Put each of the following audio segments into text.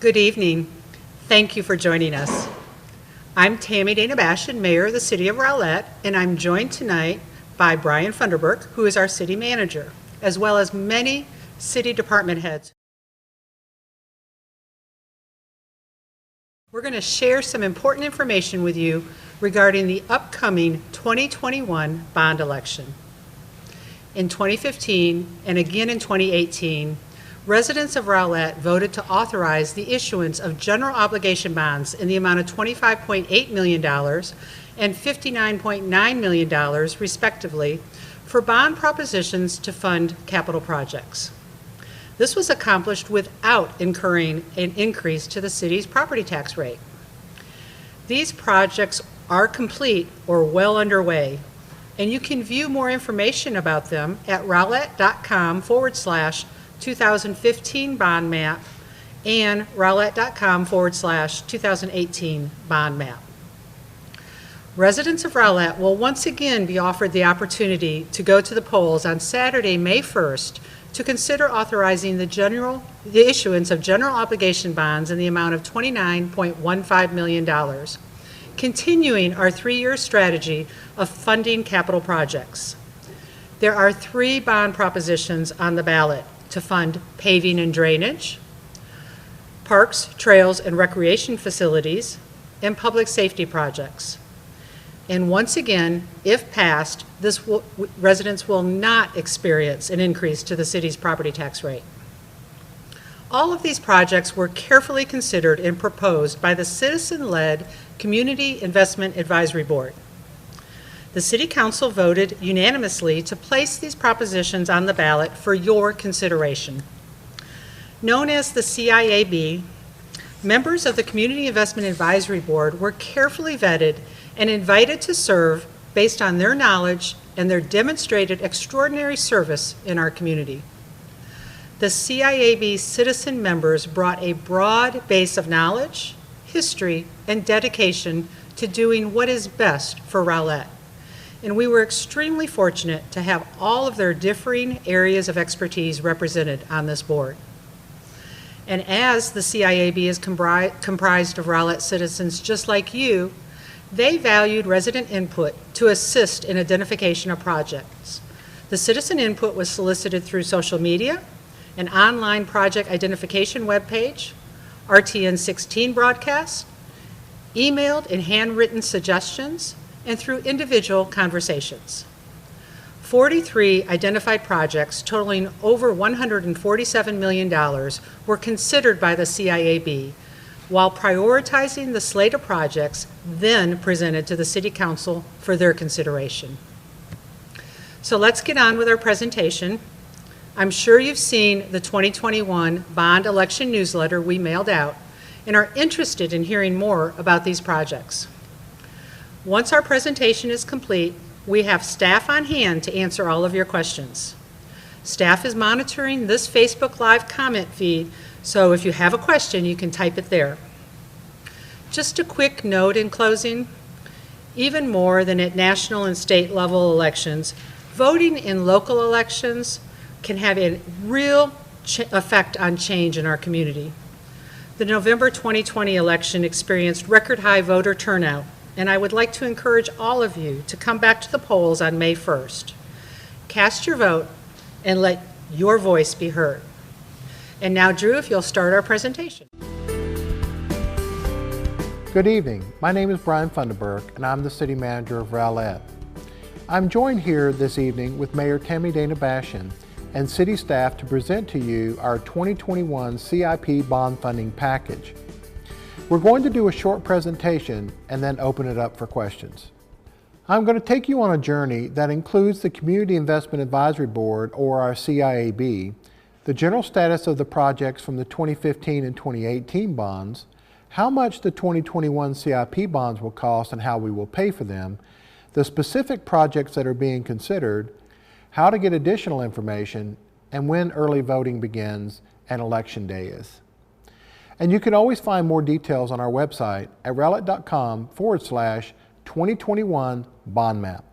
Good evening. Thank you for joining us. I'm Tammy Dana Bashan, Mayor of the City of Rowlett, and I'm joined tonight by Brian Funderburk, who is our City Manager, as well as many City Department heads. We're going to share some important information with you regarding the upcoming 2021 bond election. In 2015 and again in 2018, residents of Rowlett voted to authorize the issuance of general obligation bonds in the amount of $25.8 million and $59.9 million, respectively, for bond propositions to fund capital projects. This was accomplished without incurring an increase to the city's property tax rate. These projects are complete or well underway, and you can view more information about them at rowlett.com/2015 bond map and rowlett.com/2018 bond map. Residents of Rowlett will once again be offered the opportunity to go to the polls on Saturday, May 1st, to consider authorizing the issuance of general obligation bonds in the amount of $29.15 million, continuing our 3-year strategy of funding capital projects. There are 3 bond propositions on the ballot to fund paving and drainage, parks, trails, and recreation facilities, and public safety projects. And once again, if passed, residents will not experience an increase to the city's property tax rate. All of these projects were carefully considered and proposed by the citizen-led Community Investment Advisory Board. The City Council voted unanimously to place these propositions on the ballot for your consideration. Known as the CIAB, members of the Community Investment Advisory Board were carefully vetted and invited to serve based on their knowledge and their demonstrated extraordinary service in our community. The CIAB citizen members brought a broad base of knowledge, history, and dedication to doing what is best for Rowlett. And we were extremely fortunate to have all of their differing areas of expertise represented on this board. And as the CIAB is comprised of Rowlett citizens just like you, they valued resident input to assist in identification of projects. The citizen input was solicited through social media, an online project identification webpage, RTN 16 broadcast, emailed and handwritten suggestions, and through individual conversations. 43 identified projects totaling over $147 million were considered by the CIAB, while prioritizing the slate of projects then presented to the City Council for their consideration. So let's get on with our presentation. I'm sure you've seen the 2021 bond election newsletter we mailed out and are interested in hearing more about these projects. Once our presentation is complete, we have staff on hand to answer all of your questions. Staff is monitoring this Facebook Live comment feed, so if you have a question, you can type it there. Just a quick note in closing, even more than at national and state level elections, voting in local elections can have a real effect on change in our community. The November 2020 election experienced record high voter turnout, and I would like to encourage all of you to come back to the polls on May 1st. Cast your vote and let your voice be heard. And now, Drew, if you'll start our presentation. Good evening. My name is Brian Funderburk, and I'm the City Manager of Rowlett. I'm joined here this evening with Mayor Tammy Dana Bashan and City staff to present to you our 2021 CIP bond funding package. We're going to do a short presentation and then open it up for questions. I'm going to take you on a journey that includes the Community Investment Advisory Board, or our CIAB, the general status of the projects from the 2015 and 2018 bonds, how much the 2021 CIP bonds will cost and how we will pay for them, the specific projects that are being considered, how to get additional information, and when early voting begins and election day is. And you can always find more details on our website at rowlett.com/2021 bond map.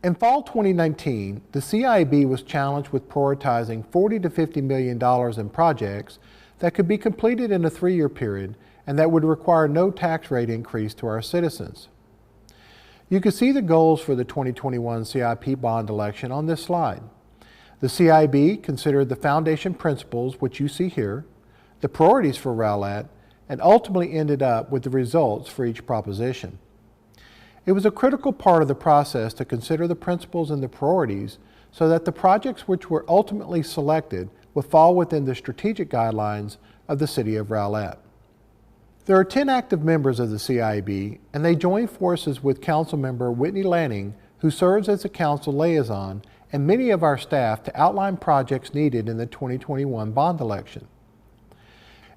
In fall 2019, the CIAB was challenged with prioritizing $40 to $50 million in projects that could be completed in a 3-year period and that would require no tax rate increase to our citizens. You can see the goals for the 2021 CIP bond election on this slide. The CIB considered the foundation principles, which you see here, the priorities for Rowlett, and ultimately ended up with the results for each proposition. It was a critical part of the process to consider the principles and the priorities so that the projects which were ultimately selected would fall within the strategic guidelines of the City of Rowlett. There are 10 active members of the CIB, and they join forces with Councilmember Whitney Lanning, who serves as a council liaison, and many of our staff to outline projects needed in the 2021 bond election.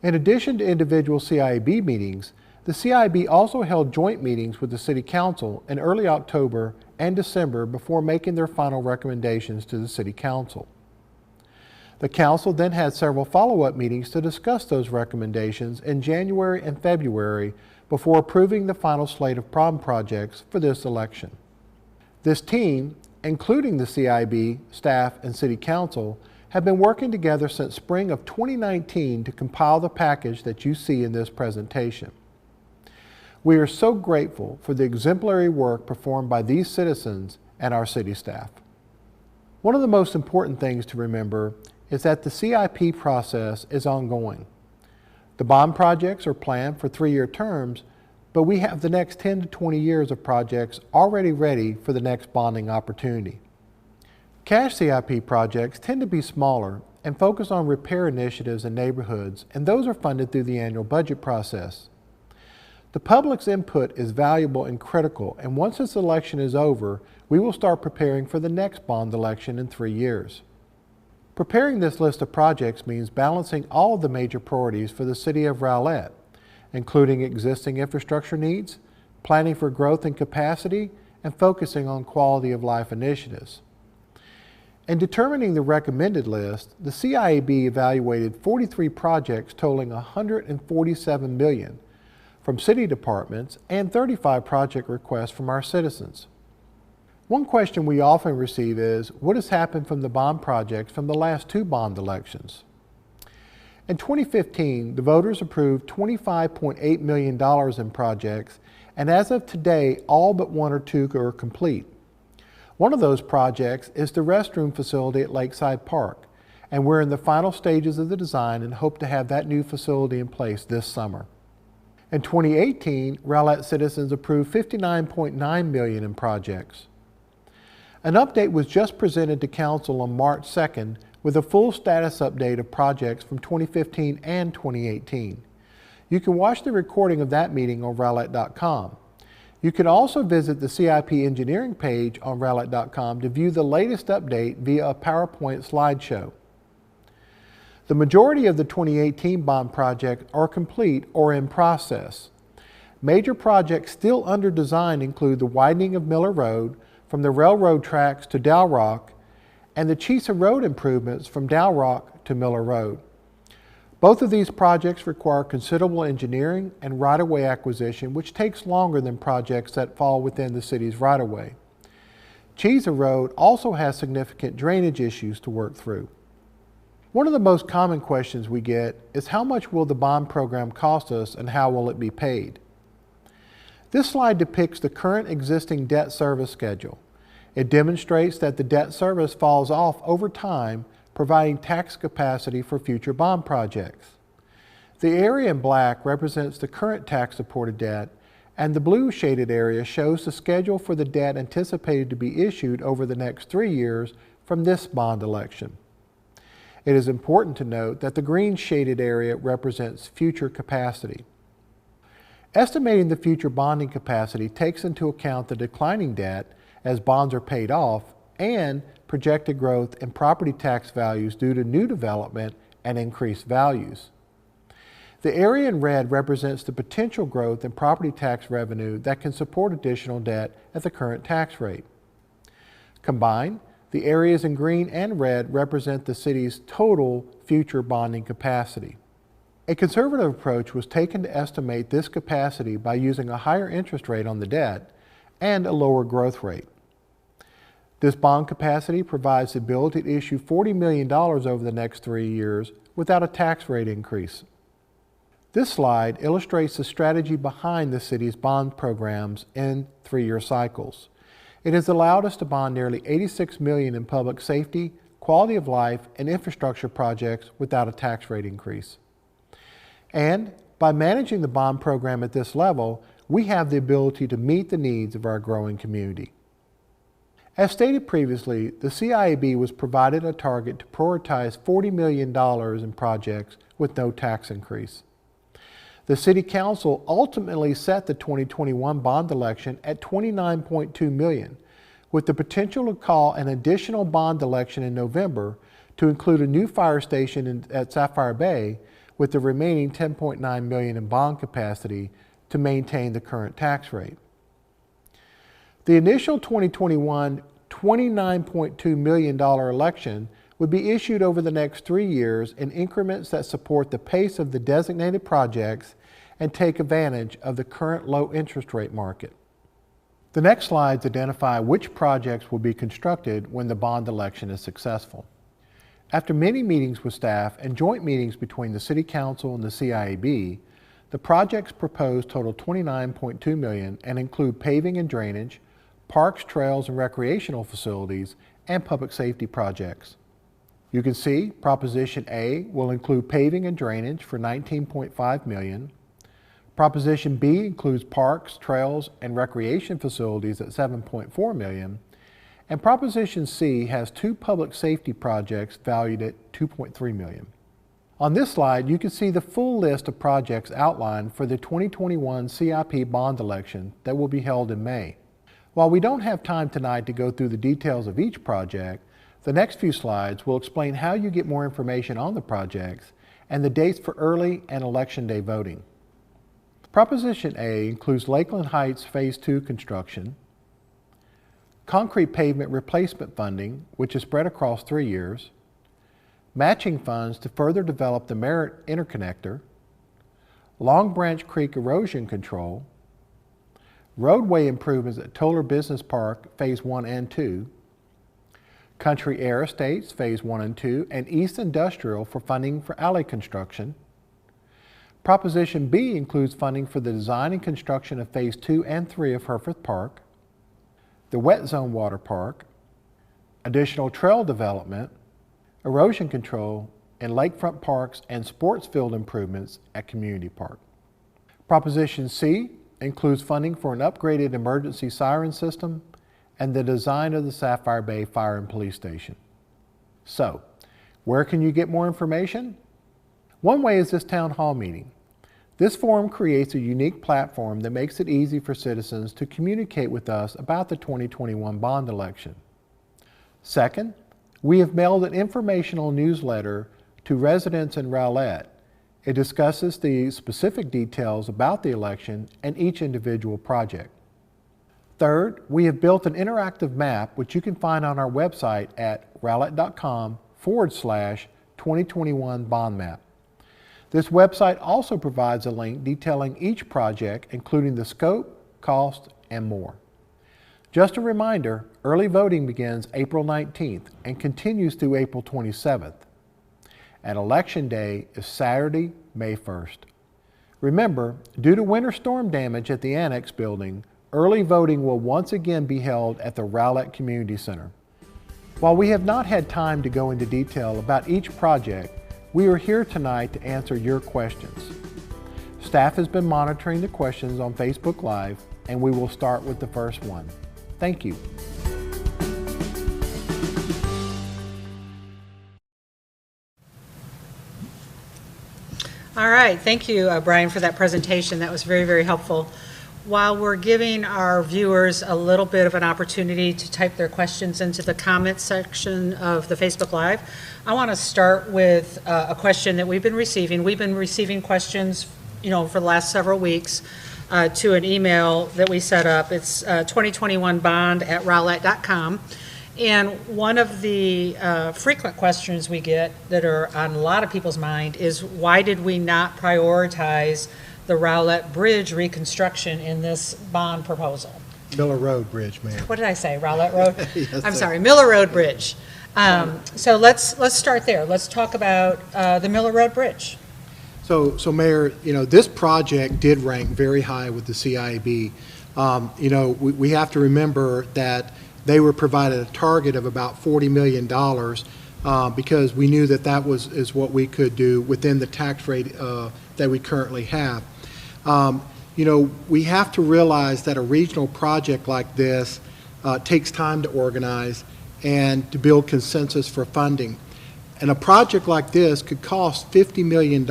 In addition to individual CIB meetings, the CIB also held joint meetings with the City Council in early October and December before making their final recommendations to the City Council. The Council then had several follow-up meetings to discuss those recommendations in January and February before approving the final slate of problem projects for this election. This team, including the CIB, staff, and City Council, have been working together since spring of 2019 to compile the package that you see in this presentation. We are so grateful for the exemplary work performed by these citizens and our city staff. One of the most important things to remember is that the CIP process is ongoing. The bond projects are planned for 3-year terms, but we have the next 10 to 20 years of projects already ready for the next bonding opportunity. Cash CIP projects tend to be smaller and focus on repair initiatives in neighborhoods, and those are funded through the annual budget process. The public's input is valuable and critical, and once this election is over, we will start preparing for the next bond election in 3 years. Preparing this list of projects means balancing all of the major priorities for the City of Rowlett, including existing infrastructure needs, planning for growth and capacity, and focusing on quality of life initiatives. In determining the recommended list, the CIAB evaluated 43 projects totaling $147 million from city departments and 35 project requests from our citizens. One question we often receive is, what has happened from the bond projects from the last 2 bond elections? In 2015, the voters approved $25.8 million in projects, and as of today, all but 1 or 2 are complete. One of those projects is the restroom facility at Lakeside Park, and we're in the final stages of the design and hope to have that new facility in place this summer. In 2018, Rowlett citizens approved $59.9 million in projects. An update was just presented to Council on March 2nd with a full status update of projects from 2015 and 2018. You can watch the recording of that meeting on Rowlett.com. You can also visit the CIP engineering page on Rowlett.com to view the latest update via a PowerPoint slideshow. The majority of the 2018 bond projects are complete or in process. Major projects still under design include the widening of Miller Road from the railroad tracks to Dow Rock and the Chisa Road improvements from Dow Rock to Miller Road. Both of these projects require considerable engineering and right-of-way acquisition, which takes longer than projects that fall within the city's right-of-way. Chisa Road also has significant drainage issues to work through. One of the most common questions we get is how much will the bond program cost us and how will it be paid? This slide depicts the current existing debt service schedule. It demonstrates that the debt service falls off over time, providing tax capacity for future bond projects. The area in black represents the current tax-supported debt, and the blue shaded area shows the schedule for the debt anticipated to be issued over the next 3 years from this bond election. It is important to note that the green shaded area represents future capacity. Estimating the future bonding capacity takes into account the declining debt as bonds are paid off and projected growth in property tax values due to new development and increased values. The area in red represents the potential growth in property tax revenue that can support additional debt at the current tax rate. Combined, the areas in green and red represent the city's total future bonding capacity. A conservative approach was taken to estimate this capacity by using a higher interest rate on the debt and a lower growth rate. This bond capacity provides the ability to issue $40 million over the next 3 years without a tax rate increase. This slide illustrates the strategy behind the city's bond programs in 3-year cycles. It has allowed us to bond nearly $86 million in public safety, quality of life, and infrastructure projects without a tax rate increase. And by managing the bond program at this level, we have the ability to meet the needs of our growing community. As stated previously, the CIAB was provided a target to prioritize $40 million in projects with no tax increase. The City Council ultimately set the 2021 bond election at $29.2 million, with the potential to call an additional bond election in November to include a new fire station at Sapphire Bay, with the remaining $10.9 million in bond capacity to maintain the current tax rate. The initial 2021 $29.2 million election would be issued over the next 3 years in increments that support the pace of the designated projects and take advantage of the current low interest rate market. The next slides identify which projects will be constructed when the bond election is successful. After many meetings with staff and joint meetings between the City Council and the CIAB, the projects proposed total $29.2 million and include paving and drainage, parks, trails, and recreational facilities, and public safety projects. You can see Proposition A will include paving and drainage for $19.5 million. Proposition B includes parks, trails, and recreation facilities at $7.4 million. And Proposition C has 2 public safety projects valued at $2.3 million. On this slide, you can see the full list of projects outlined for the 2021 CIP bond election that will be held in May. While we don't have time tonight to go through the details of each project, the next few slides will explain how you get more information on the projects and the dates for early and election day voting. Proposition A includes Lakeland Heights Phase 2 construction, concrete pavement replacement funding, which is spread across 3 years, matching funds to further develop the Merritt Interconnector, Long Branch Creek Erosion Control, roadway improvements at Toller Business Park Phase 1 and 2, Country Air Estates Phase 1 and 2, and East Industrial for funding for alley construction. Proposition B includes funding for the design and construction of Phase 2 and 3 of Herforth Park, the Wet Zone Water Park, additional trail development, erosion control, and lakefront parks and sports field improvements at Community Park. Proposition C includes funding for an upgraded emergency siren system and the design of the Sapphire Bay Fire and Police Station. So, where can you get more information? One way is this town hall meeting. This forum creates a unique platform that makes it easy for citizens to communicate with us about the 2021 bond election. Second, we have mailed an informational newsletter to residents in Rowlett. It discusses the specific details about the election and each individual project. Third, we have built an interactive map which you can find on our website at rowlett.com/2021 bond map. This website also provides a link detailing each project, including the scope, cost, and more. Just a reminder, early voting begins April 19th and continues through April 27th. And Election Day is Saturday, May 1st. Remember, due to winter storm damage at the Annex building, early voting will once again be held at the Rowlett Community Center. While we have not had time to go into detail about each project, we are here tonight to answer your questions. Staff has been monitoring the questions on Facebook Live, and we will start with the first one. Thank you. All right, thank you, Brian, for that presentation. That was very, very helpful. While we're giving our viewers a little bit of an opportunity to type their questions into the comments section of the Facebook Live, I want to start with a question that we've been receiving. We've been receiving questions, for the last several weeks to an email that we set up. It's 2021bond@rowlett.com. And one of the frequent questions we get that are on a lot of people's mind is, why did we not prioritize the Rowlett Bridge reconstruction in this bond proposal? Miller Road Bridge, Mayor. What did I say, Rowlett Road? Yes, I'm sir. sorry, Miller Road Bridge. So let's start there. Let's talk about the Miller Road Bridge. So Mayor, this project did rank very high with the CIAB. We have to remember that they were provided a target of about $40 million because we knew that is what we could do within the tax rate that we currently have. We have to realize that a regional project like this takes time to organize and to build consensus for funding. And a project like this could cost $50 million.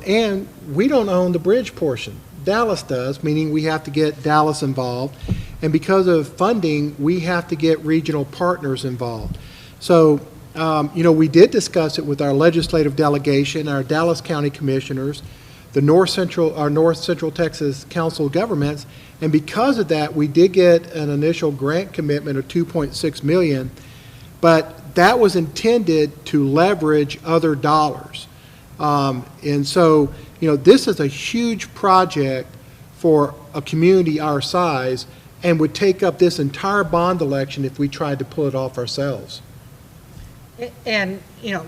And we don't own the bridge portion. Dallas does, meaning we have to get Dallas involved. And because of funding, we have to get regional partners involved. So, we did discuss it with our legislative delegation, our Dallas County commissioners, our North Central Texas Council of Governments, and because of that, we did get an initial grant commitment of $2.6 million, but that was intended to leverage other dollars. And so, this is a huge project for a community our size and would take up this entire bond election if we tried to pull it off ourselves. And,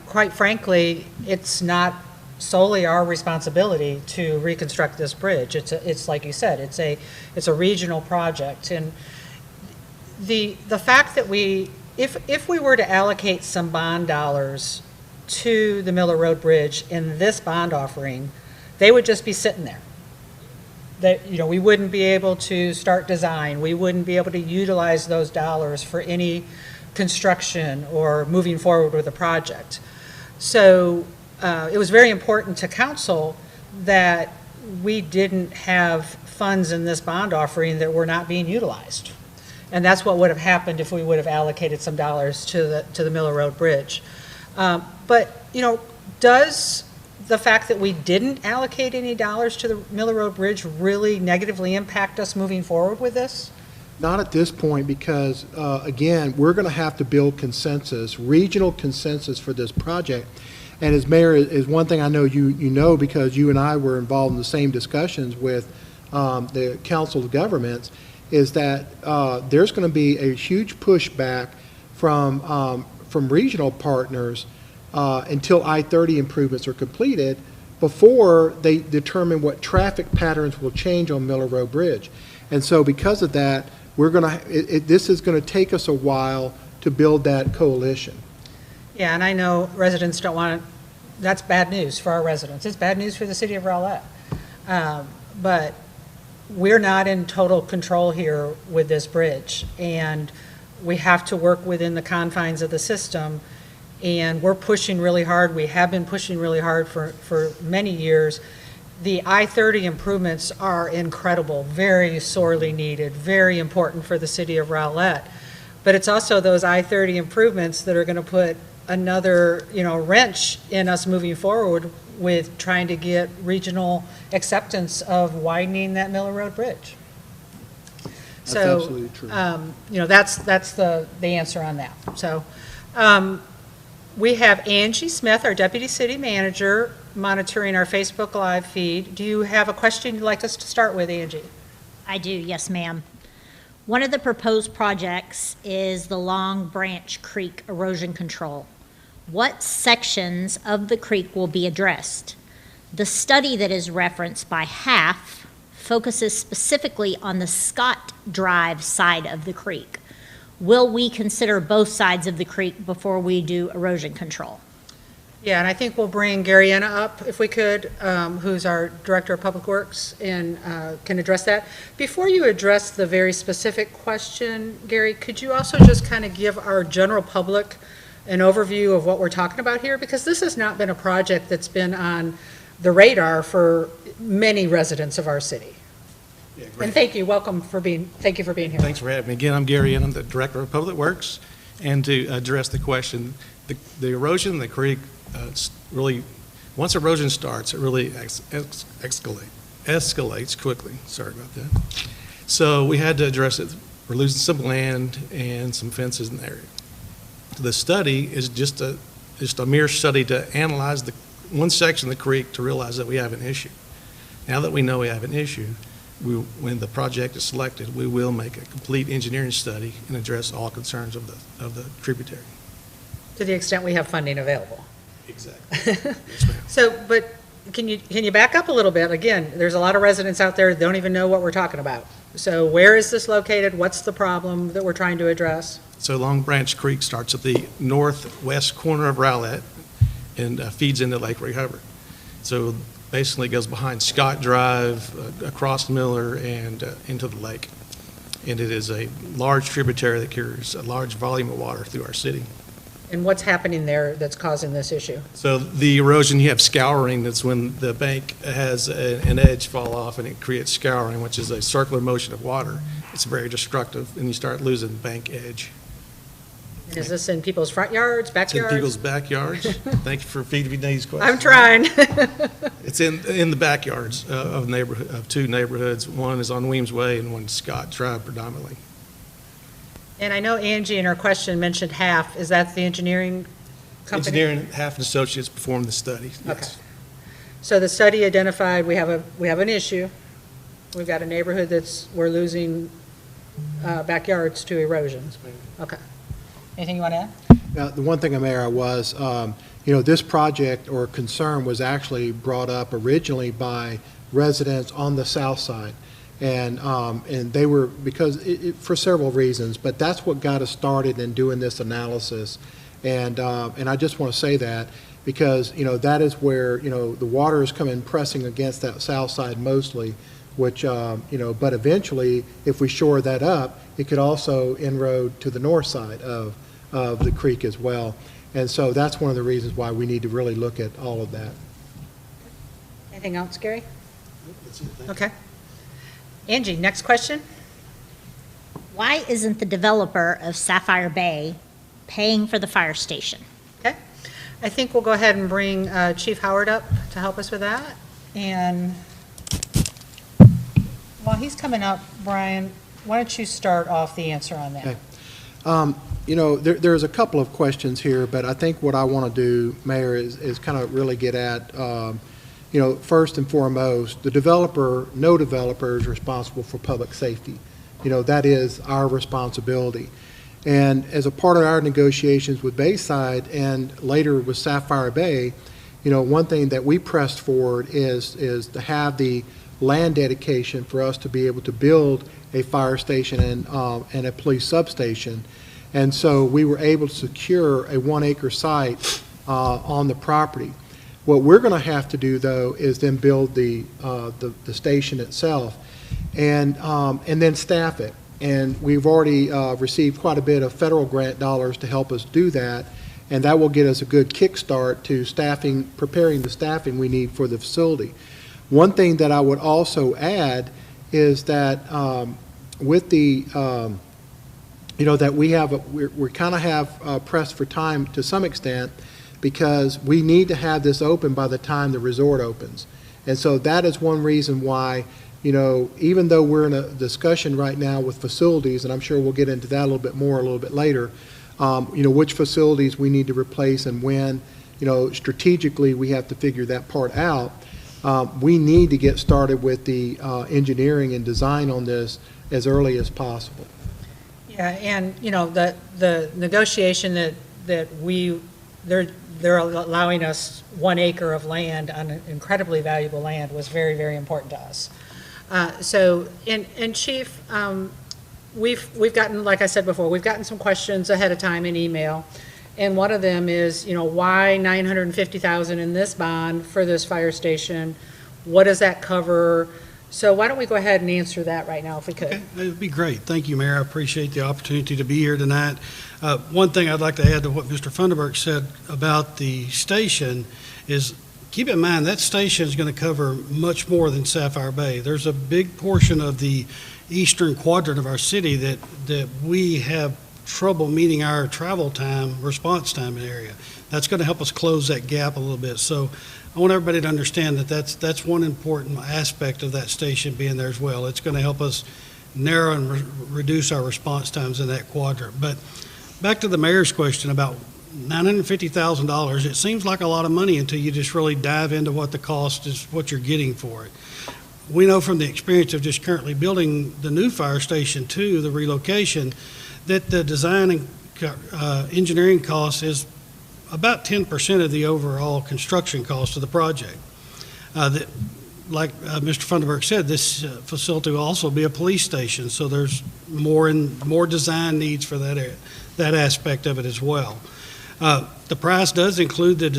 quite frankly, it's not solely our responsibility to reconstruct this bridge. It's like you said, it's a regional project. And the fact that if we were to allocate some bond dollars to the Miller Road Bridge in this bond offering, they would just be sitting there. We wouldn't be able to start design. We wouldn't be able to utilize those dollars for any construction or moving forward with a project. So it was very important to council that we didn't have funds in this bond offering that were not being utilized. And that's what would have happened if we would have allocated some dollars to the Miller Road Bridge. But does the fact that we didn't allocate any dollars to the Miller Road Bridge really negatively impact us moving forward with this? Not at this point because, again, we're going to have to build consensus, regional consensus for this project. And as mayor, is one thing I know you know because you and I were involved in the same discussions with the Council of Governments, is that there's going to be a huge pushback from regional partners until I-30 improvements are completed before they determine what traffic patterns will change on Miller Road Bridge. And so because of that, this is going to take us a while to build that coalition. Yeah, and I know residents don't want to, that's bad news for our residents. It's bad news for the city of Rowlett. But we're not in total control here with this bridge, and we have to work within the confines of the system, and we're pushing really hard. We have been pushing really hard for many years. The I-30 improvements are incredible, very sorely needed, very important for the city of Rowlett. But it's also those I-30 improvements that are going to put another, wrench in us moving forward with trying to get regional acceptance of widening that Miller Road Bridge. That's absolutely true. That's the answer on that. So we have Angie Smith, our Deputy City Manager, monitoring our Facebook Live feed. Do you have a question you'd like us to start with, Angie? I do, yes, ma'am. One of the proposed projects is the Long Branch Creek Erosion Control. What sections of the creek will be addressed? The study that is referenced by half focuses specifically on the Scott Drive side of the creek. Will we consider both sides of the creek before we do erosion control? Yeah, and I think we'll bring Garyena up, if we could, who's our Director of Public Works, and can address that. Before you address the very specific question, Gary, could you also just kind of give our general public an overview of what we're talking about here? Because this has not been a project that's been on the radar for many residents of our city. Yeah, great. And thank you for being here. Thanks for having me. Again, I'm Gary, and I'm the Director of Public Works. And to address the question, the erosion in the creek, really, once erosion starts, it really escalates quickly. Sorry about that. So we had to address it. We're losing some land and some fences in the area. The study is just a mere study to analyze the one section of the creek to realize that we have an issue. Now that we know we have an issue, when the project is selected, we will make a complete engineering study and address all concerns of the tributary. To the extent we have funding available. Exactly. Yes, ma'am. So, but can you back up a little bit? Again, there's a lot of residents out there that don't even know what we're talking about. So where is this located? What's the problem that we're trying to address? So Long Branch Creek starts at the northwest corner of Rowlett and feeds into Lake Hubbard. So basically it goes behind Scott Drive, across Miller, and into the lake. And it is a large tributary that carries a large volume of water through our city. And what's happening there that's causing this issue? So the erosion, you have scouring. That's when the bank has an edge fall off and it creates scouring, which is a circular motion of water. It's very destructive, and you start losing bank edge. Is this in people's front yards, It's in backyards? people's backyards. Thank you for feeding me these questions. I'm trying. It's in the backyards of two neighborhoods. One is on Weems Way and one is Scott Drive predominantly. And I know Angie in her question mentioned half. Is that the engineering company? Engineering, Half Associates performed the study. Yes. So the study identified we have an issue. We've got a neighborhood we're losing backyards to erosion. Okay. Anything you want to add? Now, the one thing, Mayor, was, this project or concern was actually brought up originally by residents on the south side. And they were, because for several reasons, but that's what got us started in doing this analysis. And I just want to say that because, that is where, the water is coming pressing against that south side mostly, which, but eventually, if we shore that up, it could also inroad to the north side of the creek as well. And so that's one of the reasons why we need to really look at all of that. Anything else, Gary? That's it. Thank you. Okay. Angie, next question. Why isn't the developer of Sapphire Bay paying for the fire station? Okay. I think we'll go ahead and bring Chief Howard up to help us with that. And while he's coming up, Brian, why don't you start off the answer on that? Okay. There's a couple of questions here, but I think what I want to do, Mayor, is kind of really get at, first and foremost, no developer is responsible for public safety. That is our responsibility. And as a part of our negotiations with Bayside and later with Sapphire Bay, one thing that we pressed forward is to have the land dedication for us to be able to build a fire station and a police substation. And so we were able to secure a 1-acre site on the property. What we're going to have to do, though, is then build the station itself and then staff it. And we've already received quite a bit of federal grant dollars to help us do that, and that will get us a good kickstart to preparing the staffing we need for the facility. One thing that I would also add is that with the that we kind of have pressed for time to some extent, because we need to have this open by the time the resort opens. And so that is one reason why, even though we're in a discussion right now with facilities, and I'm sure we'll get into that a little bit later, which facilities we need to replace and when, strategically we have to figure that part out. We need to get started with the engineering and design on this as early as possible. Yeah, and, the negotiation that they're allowing us 1 acre of land on incredibly valuable land was very, very important to us. And Chief, we've gotten, like I said before, we've gotten some questions ahead of time in email. And one of them is, why $950,000 in this bond for this fire station? What does that cover? So why don't we go ahead and answer that right now if we could? Okay, that would be great. Thank you, Mayor. I appreciate the opportunity to be here tonight. One thing I'd like to add to what Mr. Funderburk said about the station is keep in mind that station is going to cover much more than Sapphire Bay. There's a big portion of the eastern quadrant of our city that we have trouble meeting our travel time, response time in the area. That's going to help us close that gap a little bit. So I want everybody to understand that that's one important aspect of that station being there as well. It's going to help us narrow and reduce our response times in that quadrant. But back to the mayor's question about $950,000, it seems like a lot of money until you just really dive into what the cost is, what you're getting for it. we know from the experience of just currently building the new fire station to the relocation that the design and engineering cost is about 10% of the overall construction cost of the project. Like Mr. Funderburk said, this facility will also be a police station, so there's more design needs for that aspect of it as well. The price does include the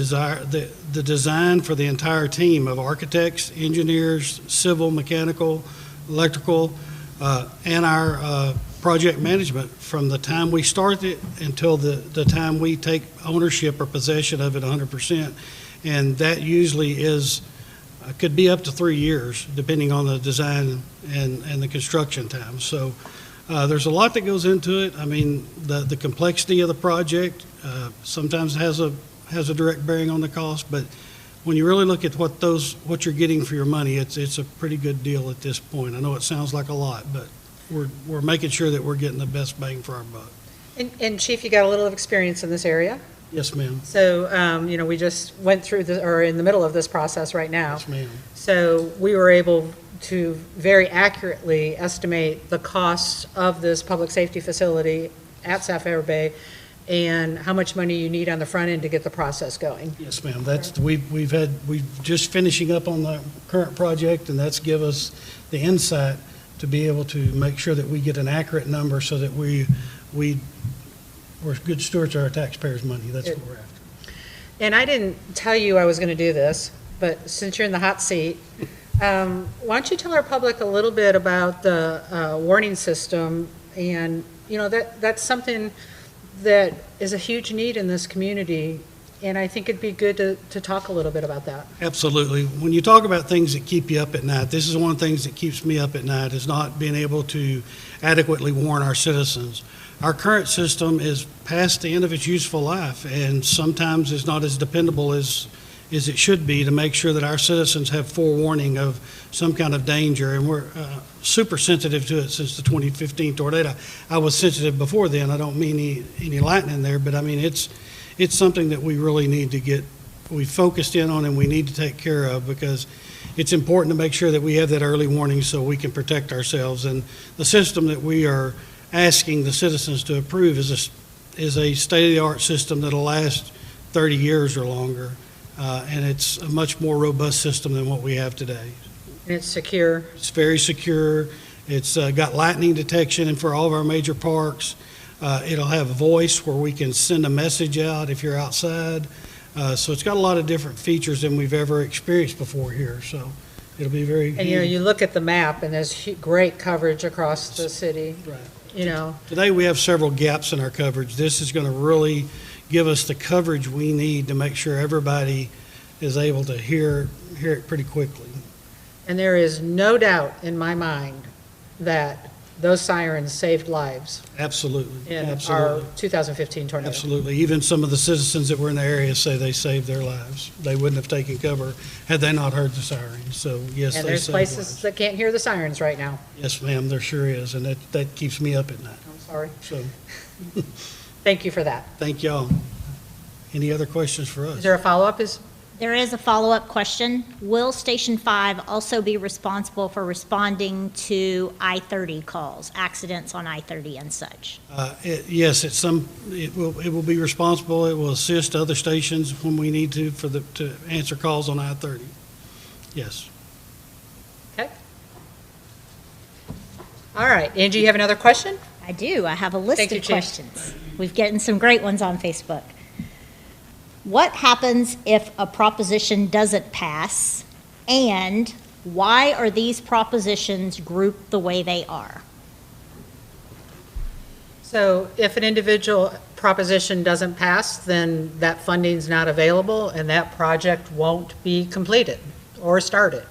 design for the entire team of architects, engineers, civil, mechanical, electrical, and our project management from the time we start it until the time we take ownership or possession of it 100%. And that usually could be up to 3 years, depending on the design and the construction time. So there's a lot that goes into it. I mean, the complexity of the project sometimes has a direct bearing on the cost, but when you really look at what you're getting for your money, it's a pretty good deal at this point. I know it sounds like a lot, but we're making sure that we're getting the best bang for our buck. And Chief, you got a little experience in this area. Yes, ma'am. So, we just went through or in the middle of this process right now. Yes, ma'am. So we were able to very accurately estimate the cost of this public safety facility at Sapphire Bay and how much money you need on the front end to get the process going. Yes, ma'am. We've just finishing up on the current project, and that's give us the insight to be able to make sure that we get an accurate number so that we're good stewards of our taxpayers' money. That's what we're after. And I didn't tell you I was going to do this, but since you're in the hot seat, why don't you tell our public a little bit about the warning system? And, that's something that is a huge need in this community, and I think it'd be good to talk a little bit about that. Absolutely. When you talk about things that keep you up at night, this is one of the things that keeps me up at night, is not being able to adequately warn our citizens. Our current system is past the end of its useful life, and sometimes it's not as dependable as it should be to make sure that our citizens have forewarning of some kind of danger. And we're super sensitive to it since the 2015 tornado. I was sensitive before then. I don't mean any lightning there, but I mean it's something that we really need to we focused in on and we need to take care of, because it's important to make sure that we have that early warning so we can protect ourselves. And the system that we are asking the citizens to approve is a state-of-the-art system that'll last 30 years or longer, and it's a much more robust system than what we have today. And it's secure. It's very secure. It's got lightning detection, and for all of our major parks, it'll have a voice where we can send a message out if you're outside. So it's got a lot of different features than we've ever experienced before here. So it'll be very. And you look at the map, and there's great coverage across the city. Right. Today we have several gaps in our coverage. This is going to really give us the coverage we need to make sure everybody is able to hear it pretty quickly. And there is no doubt in my mind that those sirens saved lives. Absolutely. In Absolutely. our 2015 tornado. Absolutely. Even some of the citizens that were in the area say they saved their lives. They wouldn't have taken cover had they not heard the sirens. So, yes, and they there's saved places lives. that can't hear the sirens right now. Yes, ma'am, there sure is, and that keeps me up at night. I'm sorry. So, Thank you for that. thank y'all. Any other questions for us? Is there a follow-up? There is a follow-up question. Will Station 5 also be responsible for responding to I-30 calls, accidents on I-30 and such? Yes, it will be responsible. It will assist other stations when we need to to answer calls on I-30. Yes. Okay. All right. Angie, you have another question? I do. I have a list Thank you, of Chief. questions. We've gotten some great ones on Facebook. What happens if a proposition doesn't pass, and why are these propositions grouped the way they are? So if an individual proposition doesn't pass, then that funding's not available and that project won't be completed or started.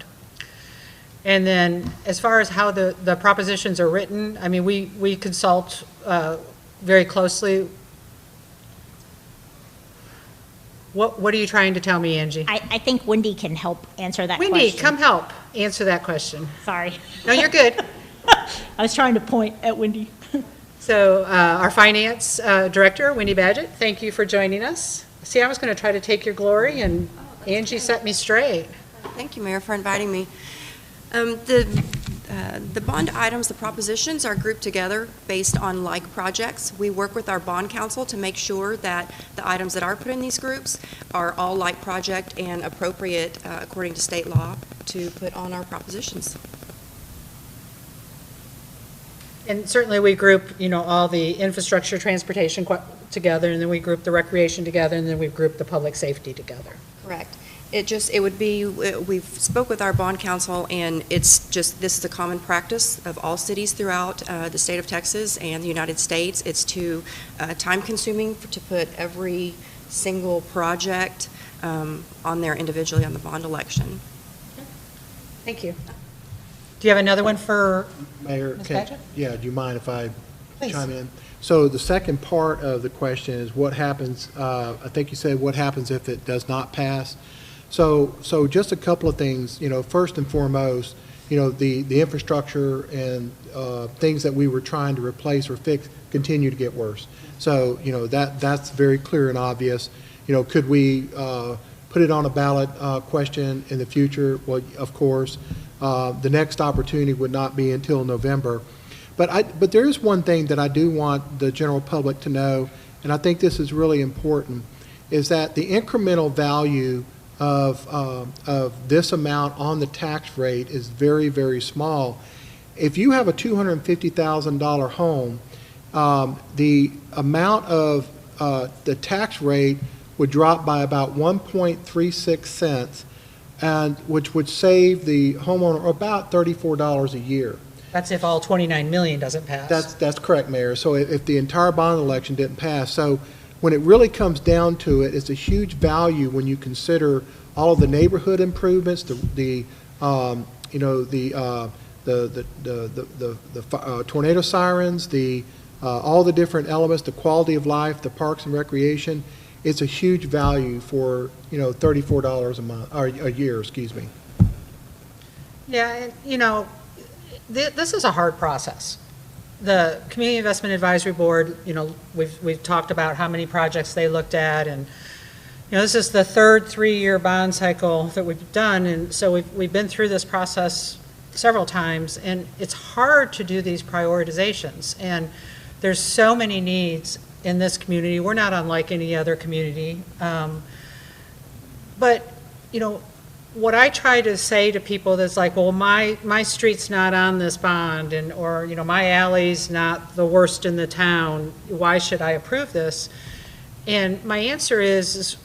And then as far as how the propositions are written, I mean, we consult very closely. What are you trying to tell me, Angie? I think Wendy can help answer that question. Wendy, come help answer that question. Sorry. No, you're good. I was trying to point at Wendy. So our finance director, Wendy Badgett, thank you for joining us. See, I was going to try to take your glory, and Angie set me straight. Thank you, Mayor, for inviting me. The bond items, the propositions are grouped together based on like projects. We work with our bond counsel to make sure that the items that are put in these groups are all like project and appropriate according to state law to put on our propositions. And certainly we group, all the infrastructure, transportation together, and then we group the recreation together, and then we group the public safety together. Correct. It would be, we've spoke with our bond counsel, and it's just, this is a common practice of all cities throughout the state of Texas and the United States. It's too time-consuming to put every single project on there individually on the bond election. Thank you. Do you have another one for Mayor, Ms. Padgett? yeah, do you mind if I Please. chime in? So the second part of the question is what happens, I think you said what happens if it does not pass. So just a couple of things, first and foremost, the infrastructure and things that we were trying to replace or fix continue to get worse. So, that's very clear and obvious. Could we put it on a ballot question in the future? Well, of course. The next opportunity would not be until November. But there is one thing that I do want the general public to know, and I think this is really important, is that the incremental value of this amount on the tax rate is very, very small. If you have a $250,000 home, the amount of the tax rate would drop by about 1.36 cents, and which would save the homeowner about $34 a year. That's if all 29 million doesn't pass. That's correct, Mayor. So if the entire bond election didn't pass, so when it really comes down to it, it's a huge value when you consider all of the neighborhood improvements, the tornado sirens, all the different elements, the quality of life, the parks and recreation. It's a huge value for $34 a month or a year, excuse me. Yeah, and this is a hard process. The Community Investment Advisory Board, we've talked about how many projects they looked at, and this is the third 3-year bond cycle that we've done, and so we've been through this process several times, and it's hard to do these prioritizations. And there's so many needs in this community. We're not unlike any other community, but what I try to say to people that's like, well, my street's not on this bond, or my alley's not the worst in the town, why should I approve this? And my answer is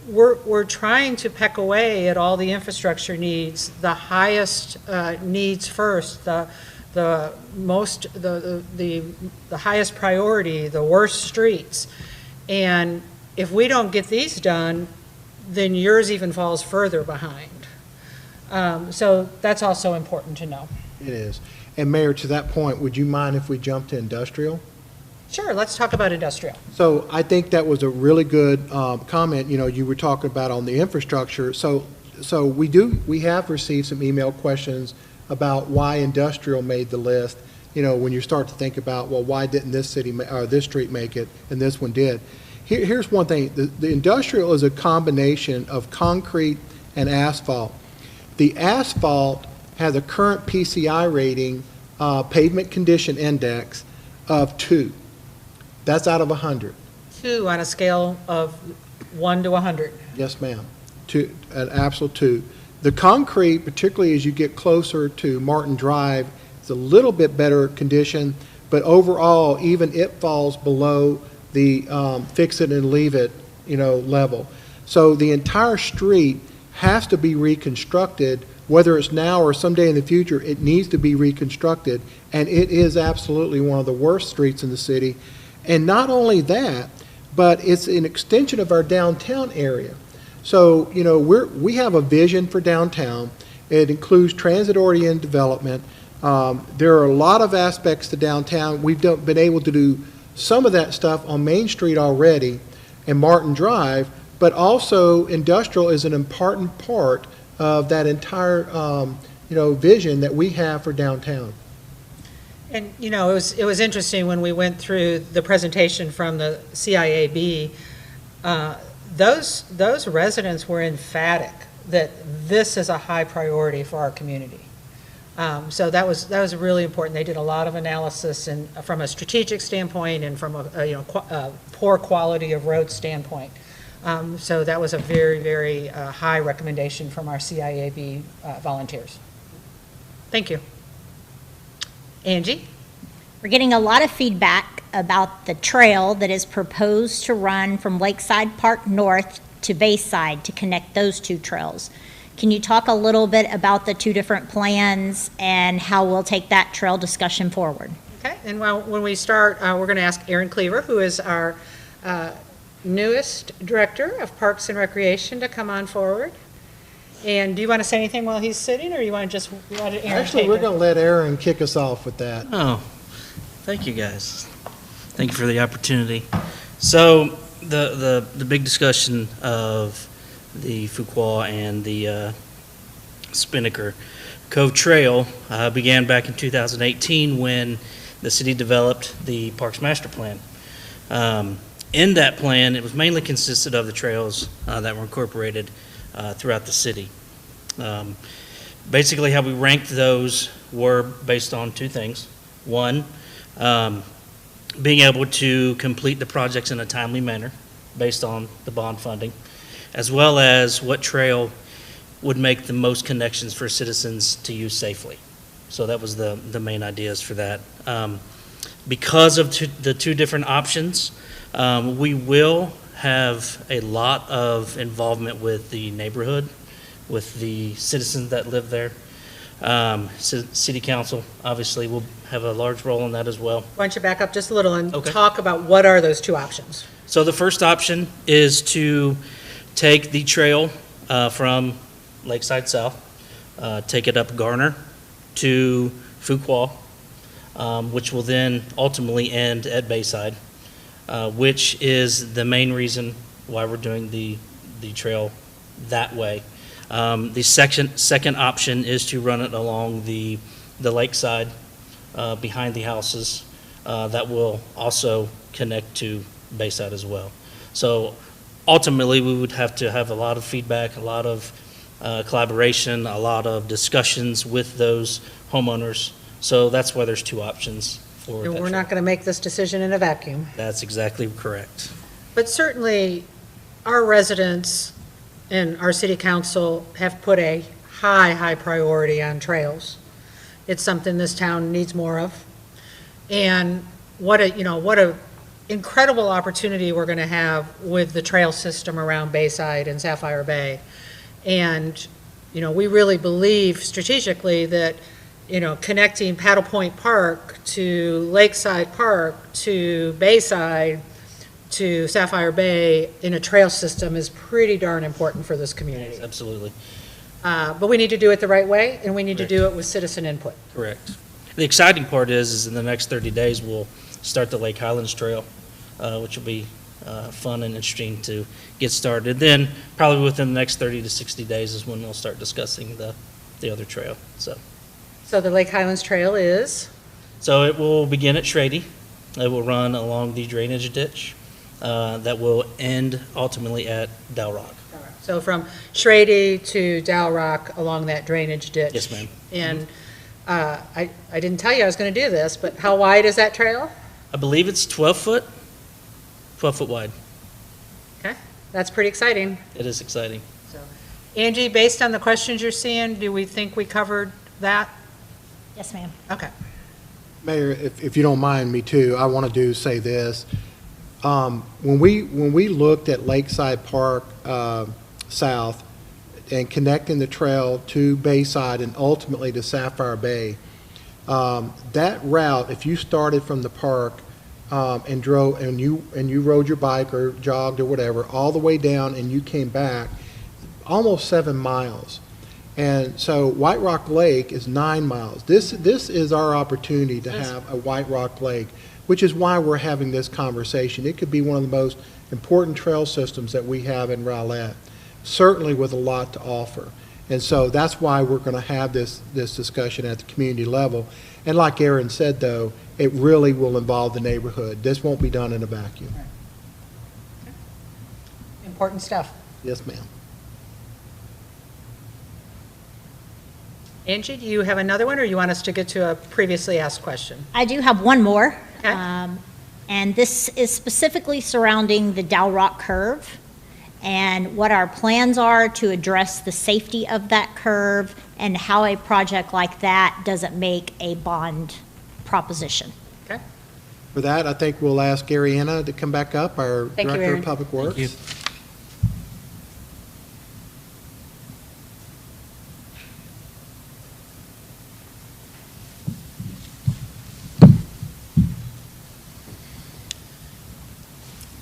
we're trying to peck away at all the infrastructure needs, the highest needs first, the highest priority, the worst streets. And if we don't get these done, then yours even falls further behind. So that's also important to know. It is. And Mayor, to that point, would you mind if we jump to industrial? Sure, let's talk about industrial. So I think that was a really good comment, you were talking about on the infrastructure. So we have received some email questions about why industrial made the list, when you start to think about, well, why didn't this city or this street make it and this one did? Here's one thing. The industrial is a combination of concrete and asphalt. The asphalt has a current PCI rating, pavement condition index, of 2. That's out of 100. 2 on a scale of 1 to 100. Yes, ma'am. An absolute 2. The concrete, particularly as you get closer to Martin Drive, is a little bit better condition, but overall, even it falls below the fix it and leave it, level. So the entire street has to be reconstructed, whether it's now or someday in the future. It needs to be reconstructed, and it is absolutely one of the worst streets in the city. And not only that, but it's an extension of our downtown area. So, we have a vision for downtown. It includes transit-oriented development. There are a lot of aspects to downtown. We've been able to do some of that stuff on Main Street already and Martin Drive, but also industrial is an important part of that entire, vision that we have for downtown. And, it was interesting when we went through the presentation from the CIAB, those residents were emphatic that this is a high priority for our community. So that was really important. They did a lot of analysis and from a strategic standpoint and from a poor quality of road standpoint. So that was a very, very high recommendation from our CIAB volunteers. Thank you. Angie? We're getting a lot of feedback about the trail that is proposed to run from Lakeside Park North to Bayside to connect those two trails. Can you talk a little bit about the two different plans and how we'll take that trail discussion forward? Okay, and when we start, we're going to ask Aaron Cleaver, who is our newest Director of Parks and Recreation, to come on forward. And do you want to say anything while he's sitting, or you want to just let Aaron Actually, we're going to let Aaron kick us off with that. Oh, thank you, guys. Thank you for the opportunity. So the big discussion of the Fuqua and the Spinnaker Cove Trail began back in 2018 when the city developed the Parks Master Plan. In that plan, it was mainly consisted of the trails that were incorporated throughout the city. Basically, how we ranked those were based on two things. One, being able to complete the projects in a timely manner based on the bond funding, as well as what trail would make the most connections for citizens to use safely. So that was the main ideas for that. Because of the two different options, we will have a lot of involvement with the neighborhood, with the citizens that live there. City Council obviously will have a large role in that as well. Why don't you back up just a little and Okay. talk about what are those two options? So the first option is to take the trail from Lakeside South, take it up Garner to Fuqua, which will then ultimately end at Bayside, which is the main reason why we're doing the trail that way. The second option is to run it along the lakeside behind the houses. That will also connect to Bayside as well. So ultimately, we would have to have a lot of feedback, a lot of collaboration, a lot of discussions with those homeowners. So that's why there's two options for that We're trail. not going to make this decision in a vacuum. That's exactly correct. But certainly, our residents and our city council have put a high priority on trails. It's something this town needs more of. And what a incredible opportunity we're going to have with the trail system around Bayside and Sapphire Bay. And, we really believe strategically that, connecting Paddle Point Park to Lakeside Park to Bayside to Sapphire Bay in a trail system is pretty darn important for this community. Absolutely. But we need to do it the right way, and we need to Correct. do it with citizen input. Correct. The exciting part is in the next 30 days, we'll start the Lake Highlands Trail, which will be fun and interesting to get started. Then probably within the next 30 to 60 days is when we'll start discussing the other trail. So the Lake Highlands Trail is, So it will begin at Schrady. It will run along the drainage ditch that will end ultimately at Dow Rock. so from Schrady to Dow Rock along that drainage ditch. Yes, ma'am. And I didn't tell you I was going to do this, but how wide is that trail? I believe it's 12 foot wide. Okay, that's pretty exciting. It is exciting. Angie, based on the questions you're seeing, do we think we covered that? Yes, ma'am. Okay. Mayor, if you don't mind me too, I want to say this. When we looked at Lakeside Park South and connecting the trail to Bayside and ultimately to Sapphire Bay, that route, if you started from the park and drove and you rode your bike or jogged or whatever all the way down and you came back, almost 7 miles. And so White Rock Lake is 9 miles. This is our opportunity to have a White Rock Lake, which is why we're having this conversation. It could be one of the most important trail systems that we have in Rowlett, certainly with a lot to offer. And so that's why we're going to have this discussion at the community level. And like Aaron said, though, it really will involve the neighborhood. This won't be done in a vacuum. Important stuff. Yes, ma'am. Angie, do you have another one, or you want us to get to a previously asked question? I do have one more. Okay. And this is specifically surrounding the Dow Rock curve and what our plans are to address the safety of that curve and how a project like that doesn't make a bond proposition. Okay. For that, I think we'll ask Ariana to come back up, our Thank you, Director Aaron. of Public Works. you.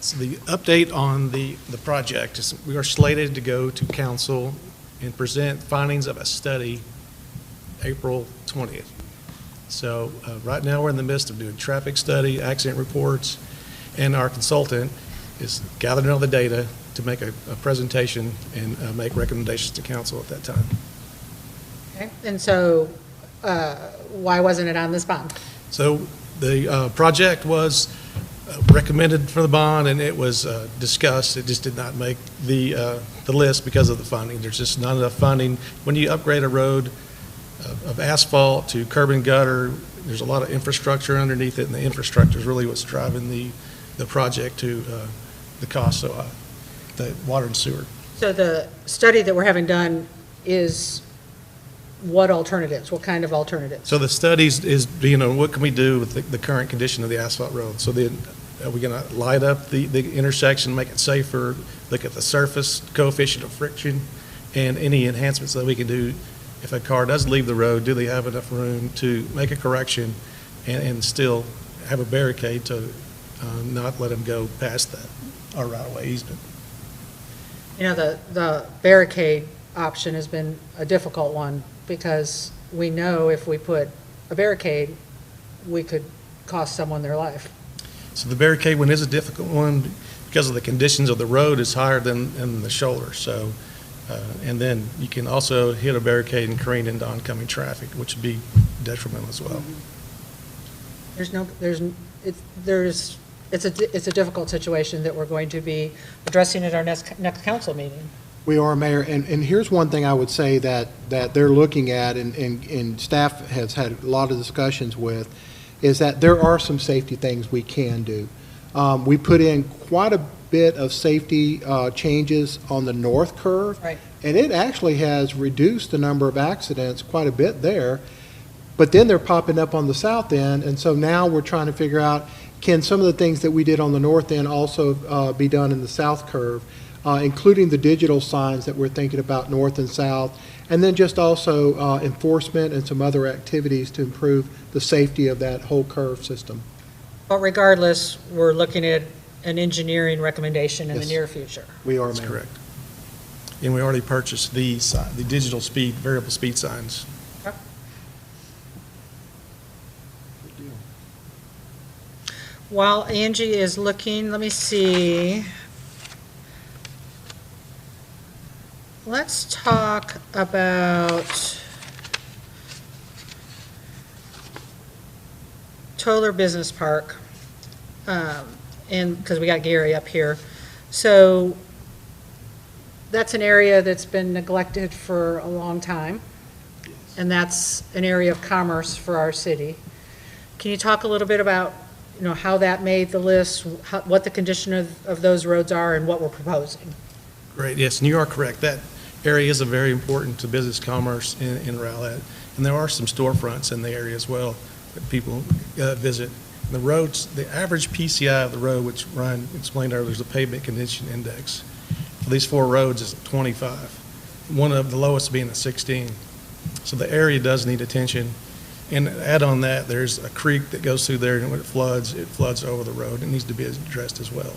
So the update on the project is we are slated to go to council and present findings of a study April 20th. So right now, we're in the midst of doing traffic study, accident reports, and our consultant is gathering all the data to make a presentation and make recommendations to council at that time. Okay, and so why wasn't it on this bond? So the project was recommended for the bond, and it was discussed. It just did not make the list because of the funding. There's just not enough funding. When you upgrade a road of asphalt to curb and gutter, there's a lot of infrastructure underneath it, and the infrastructure is really what's driving the project to the cost so high, the water and sewer. So the study that we're having done is what alternatives? What kind of alternatives? So the studies is, what can we do with the current condition of the asphalt road? So are we going to light up the intersection, make it safer, look at the surface coefficient of friction, and any enhancements that we can do if a car does leave the road? Do they have enough room to make a correction and still have a barricade to not let them go past that, our right-of-way easement? The barricade option has been a difficult one because we know if we put a barricade, we could cost someone their life. So the barricade one is a difficult one because of the conditions of the road is higher than the shoulder. So, and then you can also hit a barricade and careen into oncoming traffic, which would be detrimental as well. It's a difficult situation that we're going to be addressing at our next council meeting. We are, Mayor, and here's one thing I would say that they're looking at, and staff has had a lot of discussions with, is that there are some safety things we can do. We put in quite a bit of safety changes on the north curve, Right. and it actually has reduced the number of accidents quite a bit there. But then they're popping up on the south end, and so now we're trying to figure out, can some of the things that we did on the north end also be done in the south curve, including the digital signs that we're thinking about north and south, and then just also enforcement and some other activities to improve the safety of that whole curve system. But regardless, we're looking at an engineering recommendation in the Yes. near future. We are, That's Mayor. correct. And we already purchased the digital variable speed signs. While Angie is looking, let me see. Let's talk about Toller Business Park, and because we got Gary up here. So that's an area that's been neglected for a long time, and that's an area of commerce for our city. Can you talk a little bit about, how that made the list, what the condition of those roads are, and what we're proposing? Great, yes, and you are correct. That area is very important to business commerce in Rowlett, and there are some storefronts in the area as well that people visit. The roads, the average PCI of the road, which Ryan explained earlier, is the pavement condition index. For these 4 roads is 25, one of the lowest being a 16. So the area does need attention. And add on that, there's a creek that goes through there, and when it floods over the road. It needs to be addressed as well.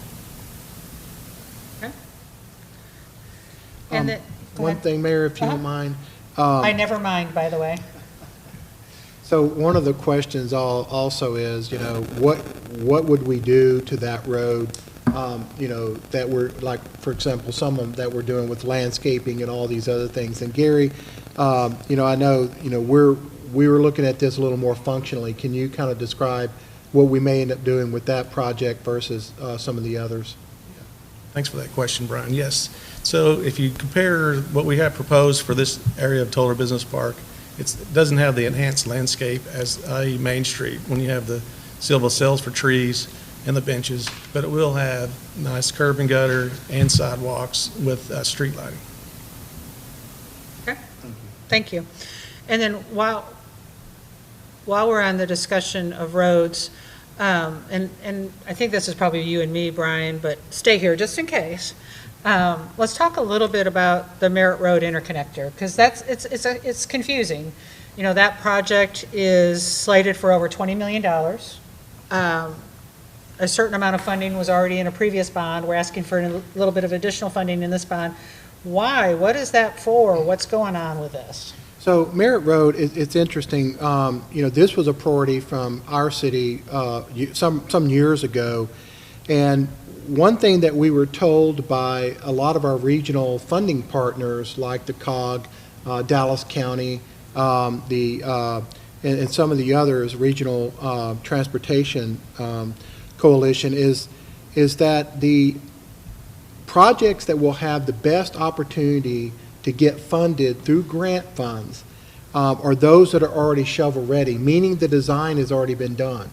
And go One ahead. thing, Mayor, if you don't mind. I never mind, by the way. So one of the questions also is, what would we do to that road, that we're, like, for example, some of them that we're doing with landscaping and all these other things. And Gary, I know, we were looking at this a little more functionally. Can you kind of describe what we may end up doing with that project versus some of the others? Thanks for that question, Brian. Yes. So if you compare what we have proposed for this area of Toller Business Park It doesn't have the enhanced landscape as a Main Street when you have the silver cells for trees and the benches, but it will have nice curb and gutter and sidewalks with street lighting. Okay, thank you. And then while we're on the discussion of roads, and I think this is probably you and me, Brian, but stay here just in case. Let's talk a little bit about the Merritt Road Interconnector, because it's confusing. You know, that project is slated for over $20 million. A certain amount of funding was already in a previous bond. We're asking for a little bit of additional funding in this bond. Why? What is that for? What's going on with this? So Merritt Road, it's interesting. You know, this was a priority from our city some years ago, and one thing that we were told by a lot of our regional funding partners, like the COG, Dallas County, and some of the others, regional transportation coalition, is that the projects that will have the best opportunity to get funded through grant funds are those that are already shovel ready, meaning the design has already been done.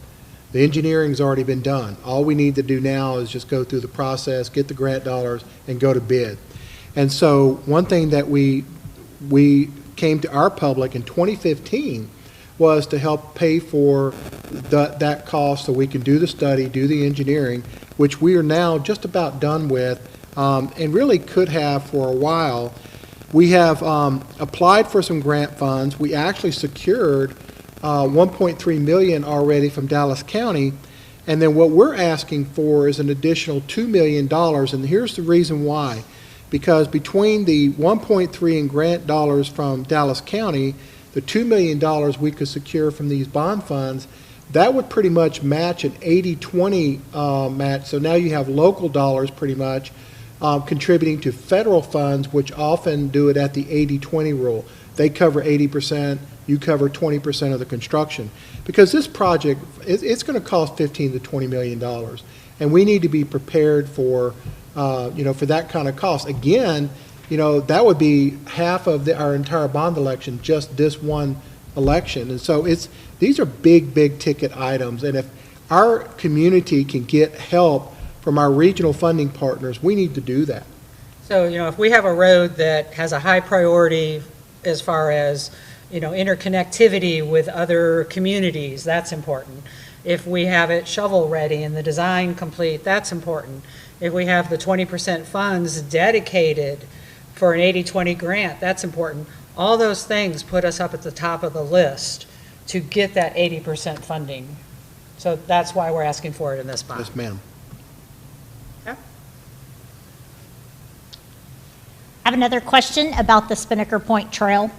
The engineering's already been done. All we need to do now is just go through the process, get the grant dollars, and go to bid. And so one thing that we came to our public in 2015 was to help pay for that cost so we can do the study, do the engineering, which we are now just about done with, and really could have for a while. We have applied for some grant funds. We actually secured $1.3 million already from Dallas County, and then what we're asking for is an additional $2 million, and here's the reason why. Because between the 1.3 in grant dollars from Dallas County, the $2 million we could secure from these bond funds, that would pretty much match an 80-20 match. So now you have local dollars pretty much contributing to federal funds, which often do it at the 80-20 rule. They cover 80%, you cover 20% of the construction. Because this project, it's going to cost $15 to $20 million. And we need to be prepared for, for that kind of cost. Again, that would be half of our entire bond election, just this one election. And so these are big, big ticket items. And if our community can get help from our regional funding partners, we need to do that. So, if we have a road that has a high priority as far as, interconnectivity with other communities, that's important. If we have it shovel ready and the design complete, that's important. If we have the 20% funds dedicated for an 80-20 grant, that's important. All those things put us up at the top of the list to get that 80% funding. So that's why we're asking for it in this bond. Yes, ma'am. Okay. I have another question about the Spinnaker Point Trail.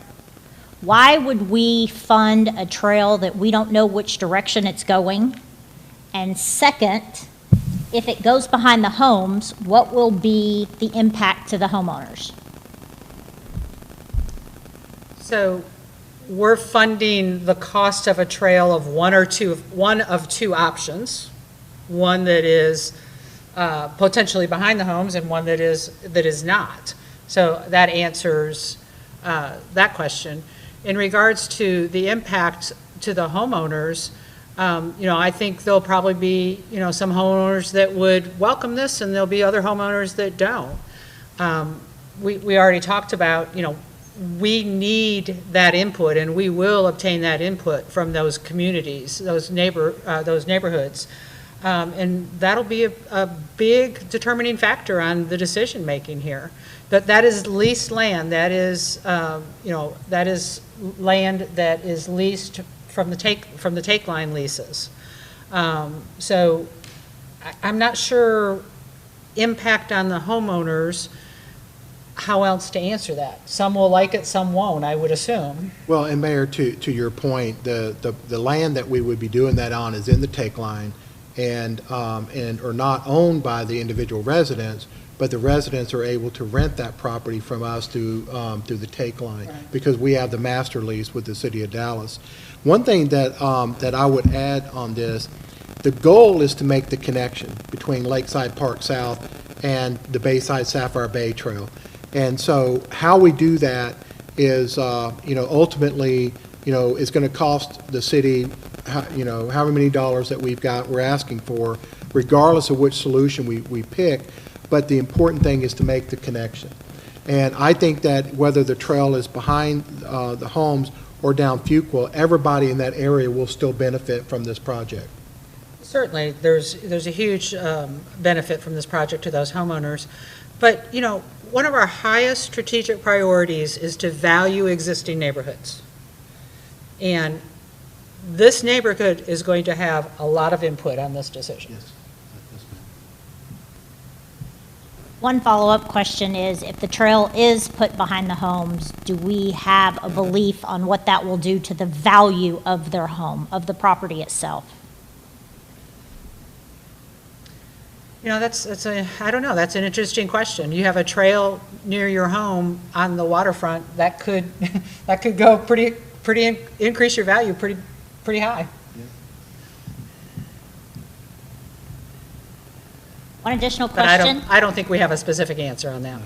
Why would we fund a trail that we don't know which direction it's going? And second, if it goes behind the homes, what will be the impact to the homeowners? So we're funding the cost of a trail of one of two options. One that is potentially behind the homes and one that is not. So that answers that question. In regards to the impact to the homeowners, I think there'll probably be, some homeowners that would welcome this and there'll be other homeowners that don't. We already talked about, we need that input and we will obtain that input from those communities, those neighborhoods. And that'll be a big determining factor on the decision making here. But that is leased land. That is, that is land that is leased from the take line leases. So I'm not sure impact on the homeowners, how else to answer that. Some will like it, some won't, I would assume. Well, and Mayor, to your point, the land that we would be doing that on is in the take line and are not owned by the individual residents, but the residents are able to rent that property from us through the take line, right, because we have the master lease with the city of Dallas. One thing that I would add on this, the goal is to make the connection between Lakeside Park South and the Bayside Sapphire Bay Trail. And so how we do that is, ultimately, is going to cost the city, however many dollars that we're asking for, regardless of which solution we pick. But the important thing is to make the connection. And I think that whether the trail is behind the homes or down Fuqua, everybody in that area will still benefit from this project. Certainly, there's a huge benefit from this project to those homeowners. But, one of our highest strategic priorities is to value existing neighborhoods. And this neighborhood is going to have a lot of input on this decision. Yes. One follow-up question is, if the trail is put behind the homes, do we have a belief on what that will do to the value of their home, of the property itself? I don't know, that's an interesting question. You have a trail near your home on the waterfront, that could go pretty increase your value pretty high. One additional But question. I don't think we have a specific answer on that.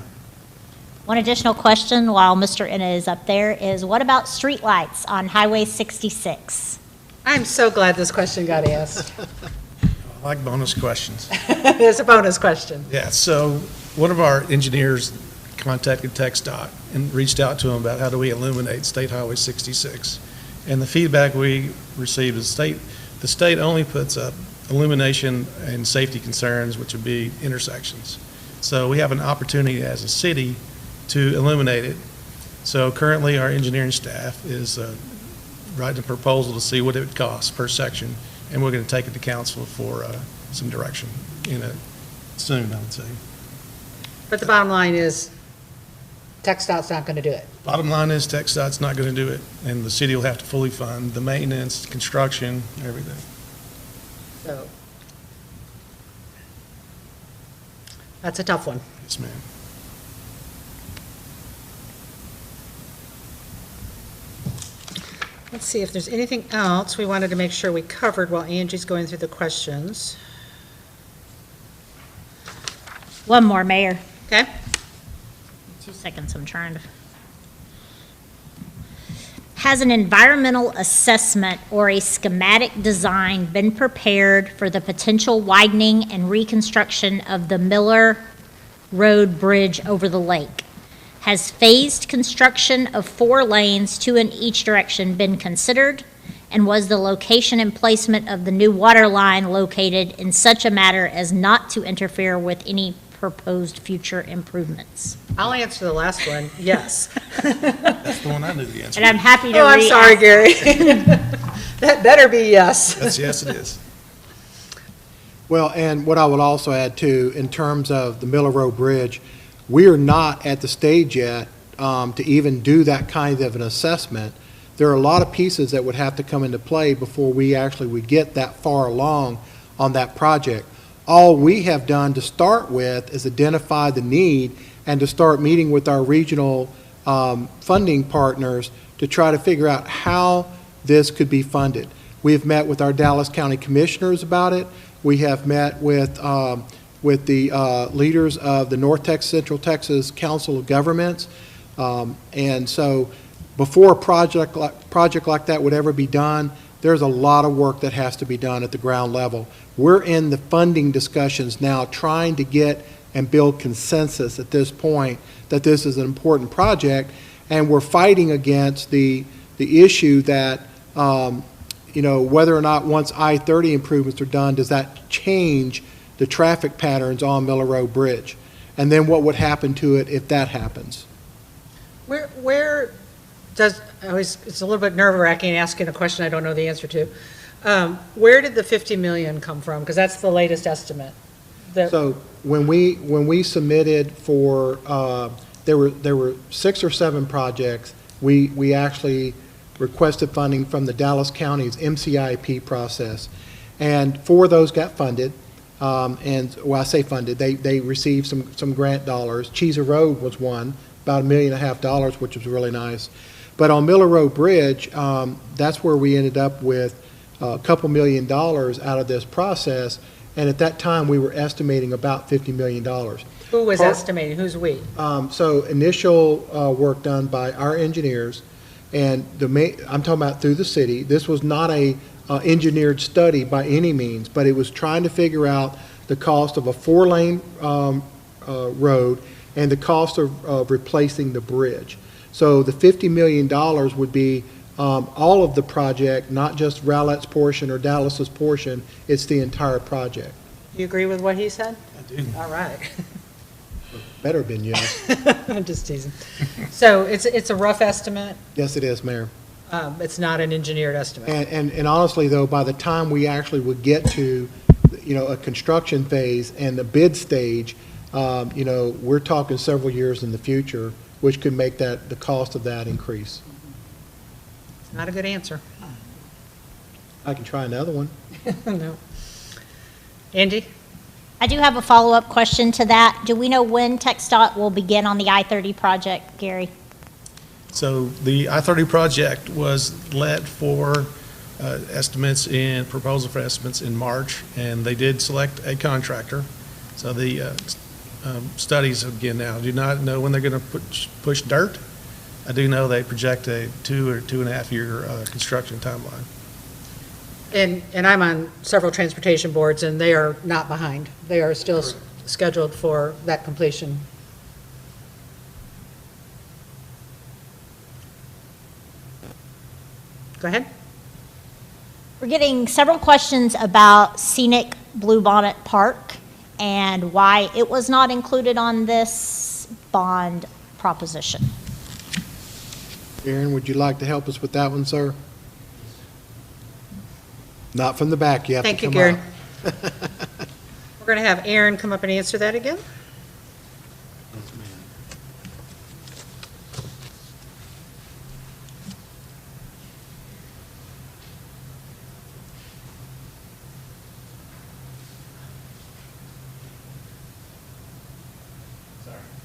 One additional question while Mr. Enna is up there is, what about streetlights on Highway 66? I'm so glad this question got asked. I like bonus questions. It's a bonus question. Yeah, so one of our engineers contacted Txdot and reached out to them about how do we illuminate State Highway 66. And the feedback we received is the state only puts up illumination and safety concerns, which would be intersections. So we have an opportunity as a city to illuminate it. So currently our engineering staff is writing a proposal to see what it would cost per section, and we're going to take it to council for some direction soon, I would say. But the bottom line is, Txdot's not going to do it. Bottom line is Txdot's not going to do it, and the city will have to fully fund the maintenance, construction, everything. So that's a tough one. Yes, ma'am. Let's see if there's anything else we wanted to make sure we covered while Angie's going through the questions. One more, Mayor. Okay? 2 seconds, I'm trying to. Has an environmental assessment or a schematic design been prepared for the potential widening and reconstruction of the Miller Road Bridge over the lake? Has phased construction of 4 lanes, 2 in each direction, been considered? And was the location and placement of the new water line located in such a manner as not to interfere with any proposed future improvements? I'll answer the last one, yes. That's the one I knew the answer. And I'm happy to Oh, I'm sorry, re-ask. Gary. That better be yes. That's yes, it is. Well, and what I would also add too, in terms of the Miller Road Bridge, we are not at the stage yet to even do that kind of an assessment. There are a lot of pieces that would have to come into play before we actually would get that far along on that project. All we have done to start with is identify the need and to start meeting with our regional funding partners to try to figure out how this could be funded. We have met with our Dallas County Commissioners about it. We have met with the leaders of the North Texas, Central Texas Council of Governments. And so before a project like that would ever be done, there's a lot of work that has to be done at the ground level. We're in the funding discussions now, trying to get and build consensus at this point that this is an important project, and we're fighting against the issue that whether or not once I-30 improvements are done, does that change the traffic patterns on Miller Road Bridge? And then what would happen to it if that happens? Where does, it's a little bit nerve-wracking asking a question I don't know the answer to. Where did the 50 million come from? Because that's the latest estimate. So when we submitted for, there were 6 or 7 projects, we actually requested funding from the Dallas County's MCIP process. And 4 of those got funded. And well, I say funded, they received some grant dollars. Cheeser Road was one, about $1.5 million, which was really nice. But on Miller Road Bridge, that's where we ended up with a couple $1 million out of this process. and at that time, we were estimating about $50 million. Who was Part- estimating? Who's we? So initial work done by our engineers, and I'm talking about through the city. This was not a engineered study by any means, but it was trying to figure out the cost of a 4-lane road and the cost of replacing the bridge. So the $50 million would be all of the project, not just Rowlett's portion or Dallas's portion. It's the entire project. Do you agree with what he said? I do. All right. Better have been yes. I'm just teasing. So it's a rough estimate. Yes, it is, Mayor. It's not an engineered estimate. And honestly, though, by the time we actually would get to, a construction phase and the bid stage, we're talking several years in the future, which could make the cost of that increase. Not a good answer. I can try another one. No. Andy? I do have a follow-up question to that. Do we know when Txdot will begin on the I-30 project, Gary? So the I-30 project was let for estimates and proposal for estimates in March, and they did select a contractor. So the studies, again, now, do not know when they're going to push dirt. I do know they project a 2 or 2.5 year construction timeline. And I'm on several transportation boards, and they are not behind. They are still scheduled for that completion. Go ahead. We're getting several questions about scenic Bluebonnet Park and why it was not included on this bond proposition. Aaron, would you like to help us with that one, sir? Not from the back, you have to Thank you, come Gary. up. We're going to have Aaron come up and answer that again.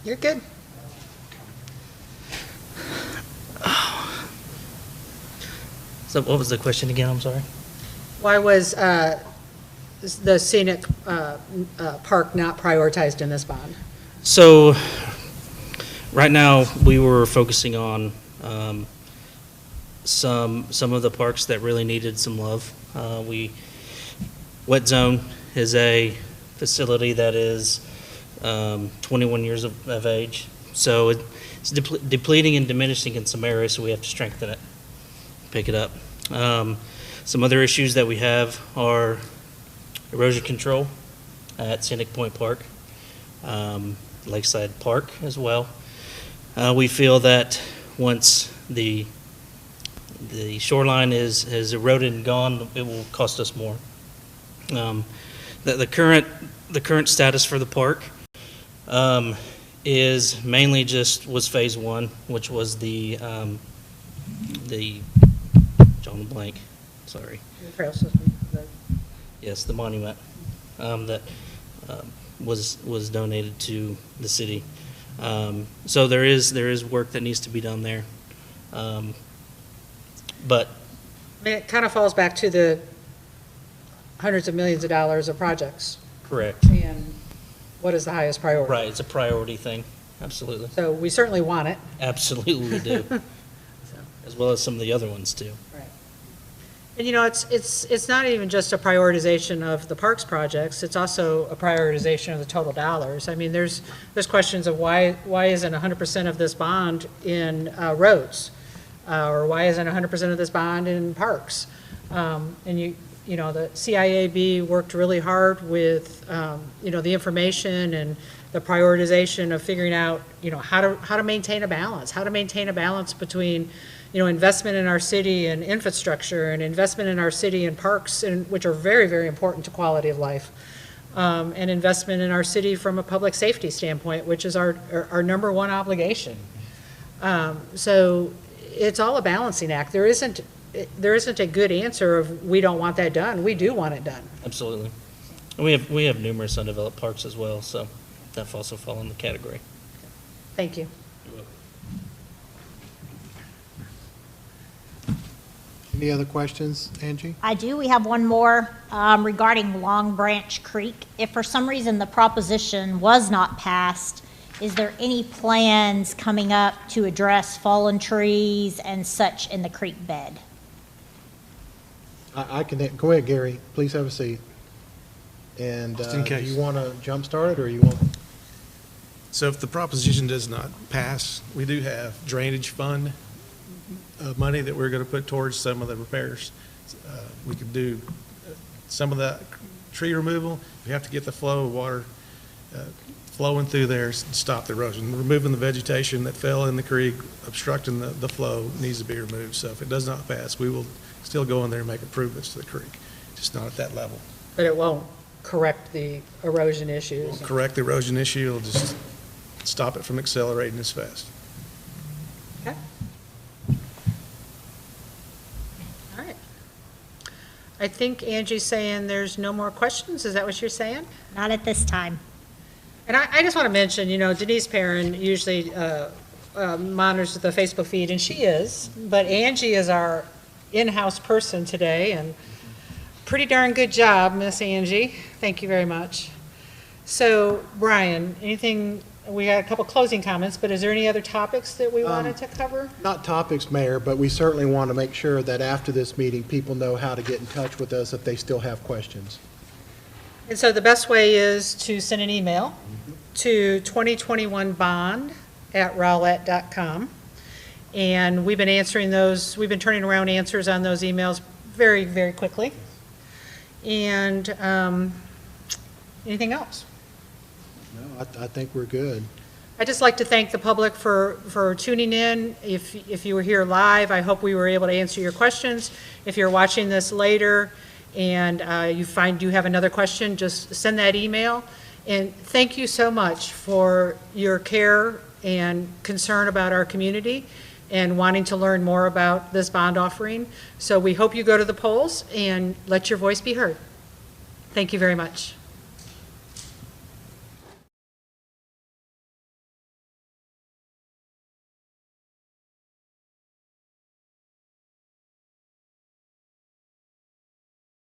You're good. So what was the question again? I'm sorry. Why was the scenic park not prioritized in this bond? So right now, we were focusing on some of the parks that really needed some love. Wet Zone is a facility that is 21 years of age. So it's depleting and diminishing in some areas, so we have to strengthen it, pick it up. Some other issues that we have are erosion control at Scenic Point Park, Lakeside Park as well. We feel that once the shoreline is eroded and gone, it will cost us more. The current status for the park is mainly was phase 1, which was the John Blank, sorry. The trail system. Yes, the monument that was donated to the city. So there is work that needs to be done there. But I mean, it kind of falls back to the hundreds of millions of dollars of projects. correct. And what is the highest priority? Right, it's a priority thing, absolutely. So we certainly want it. Absolutely we do, as well as some of the other ones too. Right. And it's not even just a prioritization of the parks projects, it's also a prioritization of the total dollars. I mean, there's questions of why isn't 100% of this bond in roads? Or why isn't 100% of this bond in parks? And the CIAB worked really hard with, the information and the prioritization of figuring out, how to maintain a balance between, investment in our city and infrastructure and investment in our city and parks, which are very, very important to quality of life, and investment in our city from a public safety standpoint, which is our number one obligation. So it's all a balancing act. There isn't a good answer of we don't want that done. We do want it done. Absolutely. And we have numerous undeveloped parks as well, so that also fall in the category. Thank you. Any other questions, Angie? I do. We have one more regarding Long Branch Creek. If for some reason the proposition was not passed, is there any plans coming up to address fallen trees and such in the creek bed? I can, go ahead, Gary, please have a seat. And Just in do case. you want to jumpstart it, or you want? So if the proposition does not pass, we do have drainage fund money that we're going to put towards some of the repairs. We could do some of the tree removal. We have to get the flow of water flowing through there and stop the erosion. Removing the vegetation that fell in the creek, obstructing the flow, needs to be removed. So if it does not pass, we will still go in there and make improvements to the creek, just not at that level. But it won't correct the erosion issues. Correct the erosion issue, it'll just stop it from accelerating as fast. Okay. All right. I think Angie's saying there's no more questions. Is that what you're saying? Not at this time. And I just want to mention, Denise Perrin usually monitors the Facebook feed, and she is, but Angie is our in-house person today, and pretty darn good job, Miss Angie. Thank you very much. So, Brian, anything, we got a couple closing comments, but is there any other topics that we wanted to cover? Not topics, Mayor, but we certainly want to make sure that after this meeting, people know how to get in touch with us if they still have questions. And so the best way is to send an email to 2021bond@rowlett.com. And we've been answering those, we've been turning around answers on those emails very, very quickly. And anything else? No, I think we're good. I'd just like to thank the public for tuning in. If you were here live, I hope we were able to answer your questions. If you're watching this later and you find you have another question, just send that email. And thank you so much for your care and concern about our community and wanting to learn more about this bond offering. So we hope you go to the polls and let your voice be heard. Thank you very much.